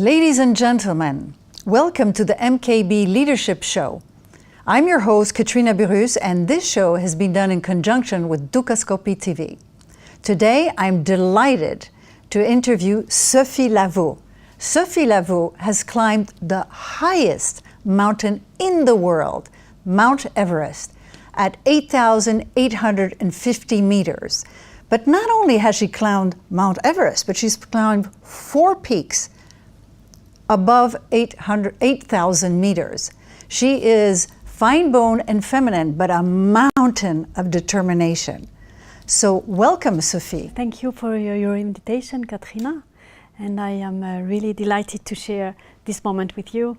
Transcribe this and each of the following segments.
Ladies and gentlemen, welcome to the MKB Leadership Show. I'm your host, Katrina Berus, and this show has been done in conjunction with Dukascopy TV. Today, I'm delighted to interview Sophie Lavaux. Sophie Lavaux has climbed the highest mountain in the world, Mount Everest, at 8,850 meters. But not only has she climbed Mount Everest, but she's climbed 4 peaks above 8,000 meters. She is fine bone and feminine, but a mountain of determination. So welcome, Sophie. Thank you for your invitation, Katrina. And I am really delighted to share this moment with you.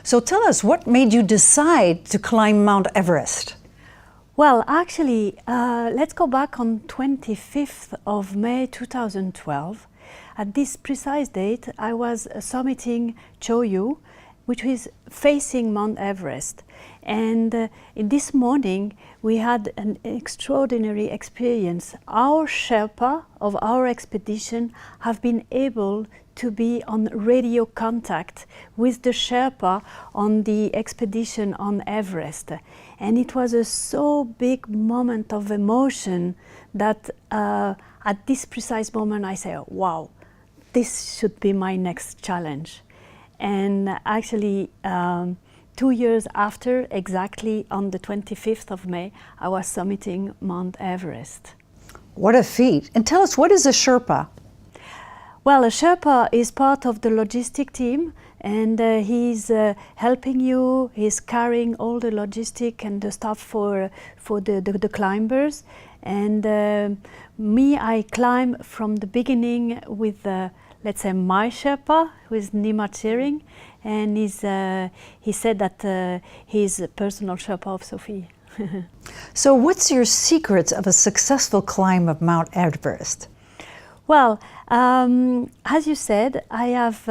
So tell us, what made you decide to climb Mount Everest? Well, actually, let's go back on 25th of May 2012. At this precise date, I was summiting Cho-Oyu, which is facing Mount Everest. And in this morning, we had an extraordinary experience. Our Sherpa of our expedition have been able to be on radio contact with the Sherpa on the expedition on Everest. And it was a so big moment of emotion that at this precise moment I say, wow, this should be my next challenge. And actually, 2 years after, exactly on the 25th of May, I was summiting Mount Everest. What a feat. And tell us, what is a Sherpa? Well, a Sherpa is part of the logistic team, and he's helping you, he's carrying all the logistic and the stuff for the climbers. And me, I climb from the beginning with, let's say, my Sherpa, who is Nima Tsering, and he said that he's a personal Sherpa of Sophie. So what's your secret of a successful climb of Mount Everest? Well, as you said, I have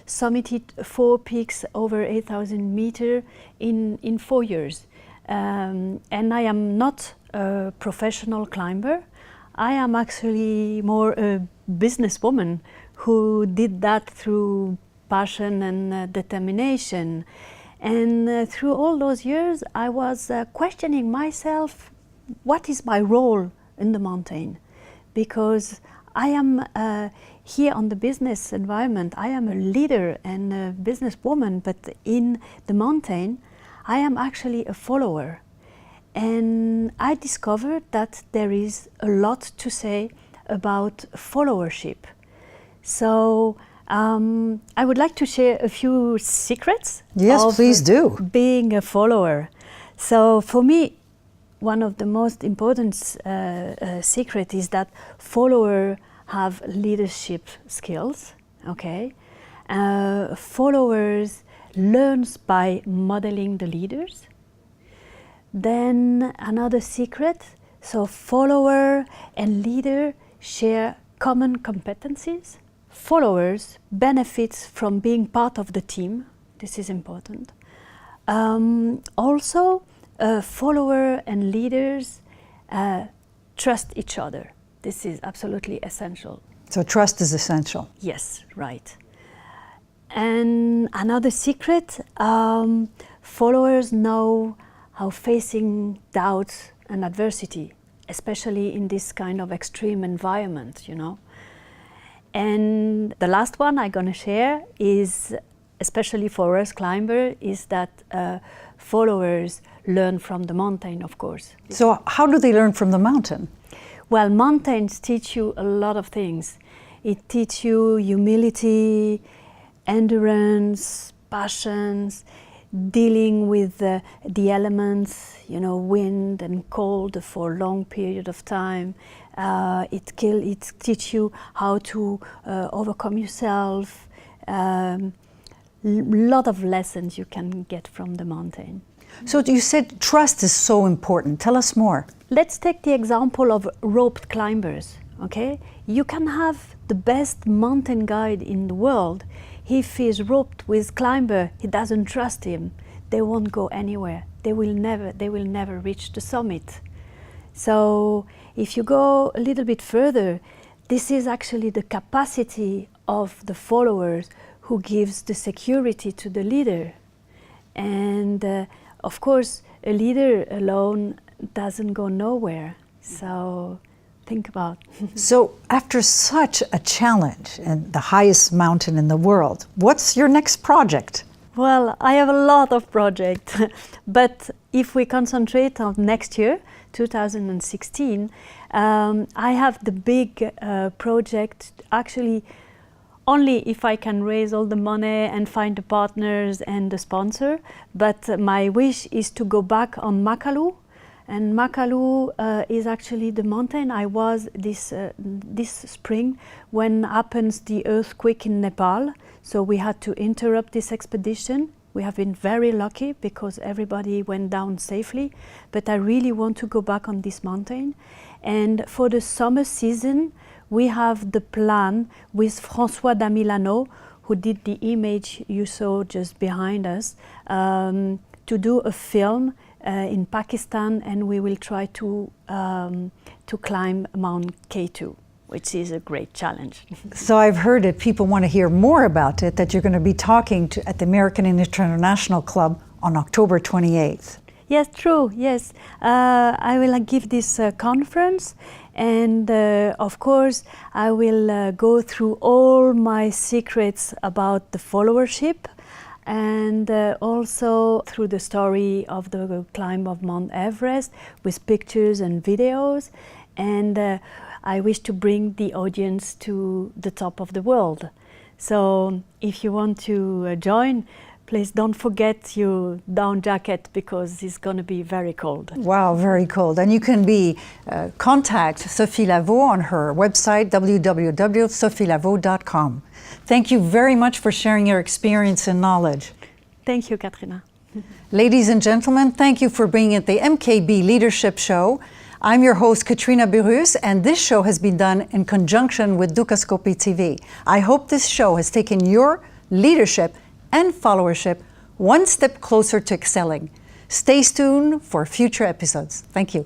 summited 4 peaks over 8,000 meters in 4 years. And I am not a professional climber. I am actually more a businesswoman who did that through passion and determination. And through all those years, I was questioning myself, what is my role in the mountain? Because I am here on the business environment, I am a leader and a businesswoman, but in the mountain, I am actually a follower. And I discovered that there is a lot to say about followership. So I would like to share a few secrets. Yes, please do. Being a follower. So for me, one of the most important secret is that followers have leadership skills. Okay, followers learns by modeling the leaders. Then another secret, so follower and leader share common competencies. Followers benefits from being part of the team. This is important. Also, follower and leaders trust each other. This is absolutely essential. So trust is essential. Yes, right. And another secret, followers know how facing doubts and adversity, especially in this kind of extreme environment, you know. And the last one I'm going to share is, especially for us climbers, is that followers learn from the mountain, of course. So how do they learn from the mountain? Well, mountains teach you a lot of things. It teaches you humility, endurance, passions, dealing with the elements, you know, wind and cold for a long period of time. It teaches you how to overcome yourself. Lot of lessons you can get from the mountain. So you said trust is so important. Tell us more. Let's take the example of roped climbers, okay? You can have the best mountain guide in the world. If he's roped with climber, he doesn't trust him. They won't go anywhere. They will never reach the summit. So if you go a little bit further, this is actually the capacity of the followers who gives the security to the leader. And of course, a leader alone doesn't go nowhere. So think about. So after such a challenge and the highest mountain in the world, what's your next project? Well, I have a lot of projects, but if we concentrate on next year, 2016, I have the big project, actually only if I can raise all the money and find the partners and the sponsor, but my wish is to go back on Makalu. And Makalu is actually the mountain I was this spring when happens the earthquake in Nepal. So we had to interrupt this expedition. We have been very lucky because everybody went down safely, but I really want to go back on this mountain. And for the summer season, we have the plan with François Damilano, who did the image you saw just behind us, to do a film in Pakistan, and we will try to climb Mount K2, which is a great challenge. So I've heard if people want to hear more about it, that you're going to be talking at the American International Club on October 28th. Yes, true, yes. I will give this conference, and of course I will go through all my secrets about the followership, and also through the story of the climb of Mount Everest with pictures and videos. And I wish to bring the audience to the top of the world. So if you want to join, please don't forget your down jacket because it's going to be very cold. Wow, very cold. And you can contact Sophie Lavaux on her website, www.sophielavaux.com. Thank you very much for sharing your experience and knowledge. Thank you, Katrina. Ladies and gentlemen, thank you for being at the MKB Leadership Show. I'm your host, Katrina Burrus, and this show has been done in conjunction with Dukascopy TV. I hope this show has taken your leadership and followership one step closer to excelling. Stay tuned for future episodes. Thank you.